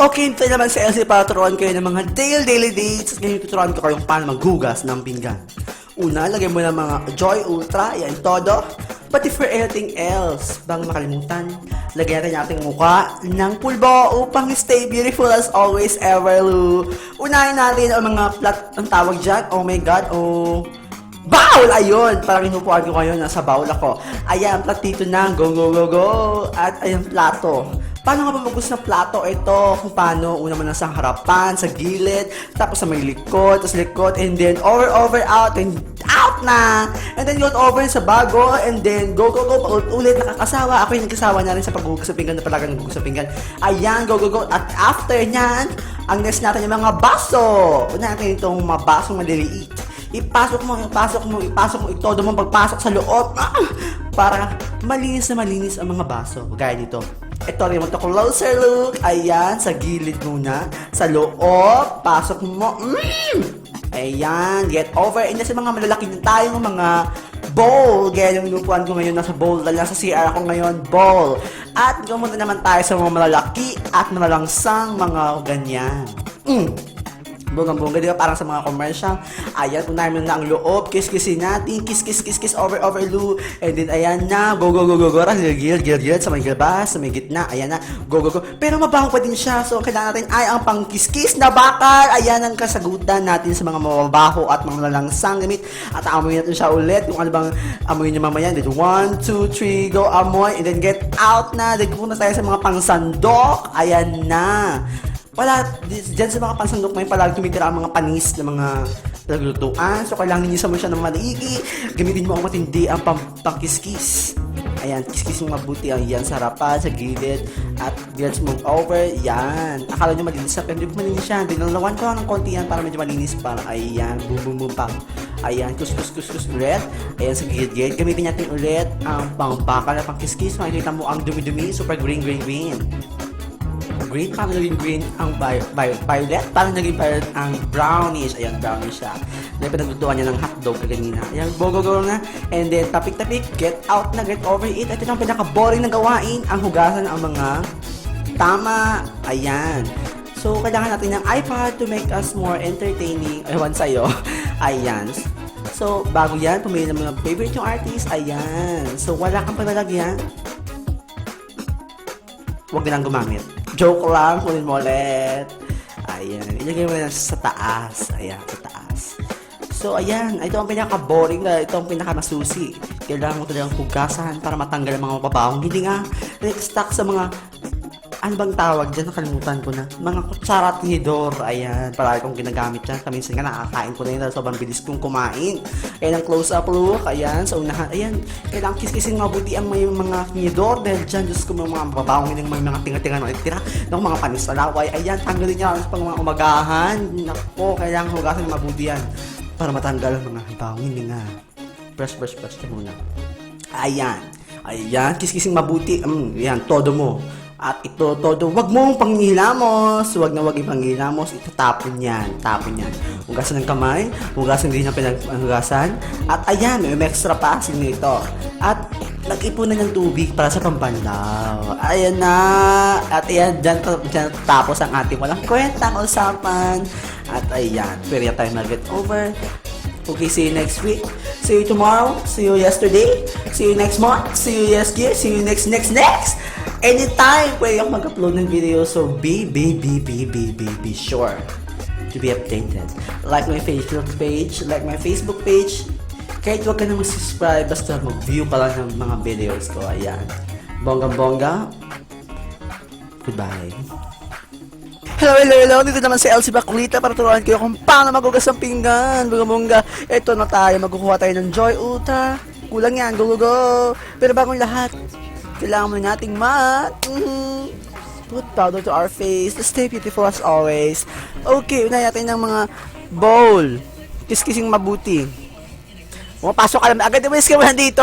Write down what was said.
Okay, ito naman si Elsie para turuan kayo ng mga daily dates. Ngayon tuturuan ko kayong paano maghugas ng pinggan. Una, lagay mo ng mga Joy Ultra, yan todo. But if for anything else, bang makalimutan, lagyan natin yung ating mukha ng pulbo upang stay beautiful as always ever, Lou. Unahin natin ang mga ang tawag dyan, oh my god, oh... Bowl! Ayun! Parang inupuan ko kayo, nasa bowl ako. Ayan, platito na. Go, go, go, go! At ayan, plato. Paano nga ba magusto ng plato? Ito, kung paano. Una mo na sa harapan, sa gilid, tapos sa may likod, tapos likod, and then over, out, and out na! And then go over sa bago, and then go, go, go, ulit nakakasawa. Ako yung nagkasawa na rin sa paghugas sa pinggan na palaga naghugas sa pinggan. Ayan, go, go, go. At after nyan, ang next natin yung mga baso. Una natin itong mga basong maliliit. Ipasok mo, itodo mo pagpasok sa loob para malinis ang mga baso. Gaya dito. Ito rin mo ito closer look. Ayan, sa gilid muna. Sa loob, pasok mo. Ayan, get over. And sa mga malalaki na tayong mga bowl. Gaya yung inupuan ko ngayon, nasa bowl na lang. Sa CR ako ngayon, bowl. At gumunta naman tayo sa mga malalaki at malalangsang mga ganyan. Bonggang-bongga, di ba? Parang sa mga commercial. Ayan, unahin mo na ang loob. Kiss-kissin natin. Kiss, over, Lou. And then, ayan na. Go. Gil. Sa may gilbas, sa may gitna. Ayan na. Go. Pero mabaho pa din siya. So, kailangan natin ay ang pang-kiss na bakal. Ayan ang kasagutan natin sa mga mababaho at mga lalangsang gamit. At amoy natin siya ulit. Kung ano bang amoy niya mamaya. Then, 1, 2, 3, go. Amoy. And then, get out na. Then, pupunta tayo sa mga pangsandok. Ayan na. Wala, dyan sa mga pansandok may palagi tumitira ang mga panis ng mga naglutuan. So, kailangan nilisan mo siya ng maligi. Gamitin mo ang matindi ang pangkiskis. Ayan, kiskis mo mabuti. Ayan, sa harapan, sa gilid. At let's move over. Yan. Akala nyo malinis siya, pero hindi ko malinis siya. Dinalawan ko ng konti yan para medyo malinis. Para, ayan, boom, pang. Ayan, kus ulit. Ayan, sa gilid. Gamitin natin ulit ang pangbakal na pangkiskis. Makikita mo ang dumi-dumi. Super green. Green, parang naging green ang violet, parang naging violet ang brownish. Ayan, brownish siya. Dahil pinaglutuan niya ng hotdog kanina. Ayan, go na. And then, tapik, get out na, get over it. At ito ang pinaka-boring na gawain, ang hugasan ang mga tama. Ayan. So, kailangan natin ng iPad to make us more entertaining. Ewan sa'yo. Ayan. So, bago yan, pumili ng mga favorite yung artist. Ayan. So, wala kang palalagyan. Huwag na lang gumamit. Joke lang, kunin mo ulit. Ayan, ilagay mo na sa taas. Ayan, sa taas. So, ayan, ito ang pinaka-boring na, ito ang pinaka-masusi. Kailangan mo talagang hugasan para matanggal ang mga mababahong. Hindi nga, stuck sa mga, ano bang tawag dyan? Nakalimutan ko na. Mga kutsara at tinidor. Ayan, palagi kong ginagamit yan. Kaminsan nga nakakain ko na yun. Sobrang bilis kong kumain. Ayan ang close-up look. Ayan, sa unahan. Ayan, kailangan kiskisin mabuti ang may mga tinidor. Dahil dyan, Diyos ko, mga mababahong yung mga tinga-tinga na itira ng mga panis na laway. Ayan, tanggalin niya sa pang mga umagahan. Nako, kailangan hugasan mabuti yan. Para matanggal ang mga bawang nga. Brush ka muna. Ayan, kiskising mabuti. Ayan, todo mo. At ito, todo, wag mong panghilamos. Wag na wag ipanghilamos. Ito, tapon yan. Hugasan ng kamay. Hugasan din ang pinaghugasan. At ayan, may extra pa. Sino ito? At nag-ipunan ng tubig para sa pambanlaw. Ayan na. At ayan, dyan tapos ang ating walang kwentang usapan. At ayan, pwede tayo mag-get over. Okay, see you next week. See you tomorrow. See you yesterday. See you next month. See you next year. See you next. Anytime pwede ako mag-upload ng video. So be sure to be updated. Like my Facebook page. Kahit huwag ka na mag-subscribe, basta mag-view pa lang ng mga videos ko. Ayan. Bonggang-bongga. Goodbye. Hello. Dito naman si Elsie Bakulita para turuan kayo kung paano magugas ang pinggan. Bongga. Ito na tayo. Magkukuha tayo ng Joy Ultra. Kulang yan. Go. Pero bagong lahat, kailangan mo nating put powder to our face to stay beautiful as always. Okay, unahin natin ng mga bowl. Kiskising mabuti. Pumapasok ka naman agad. Iwalis ka mo dito.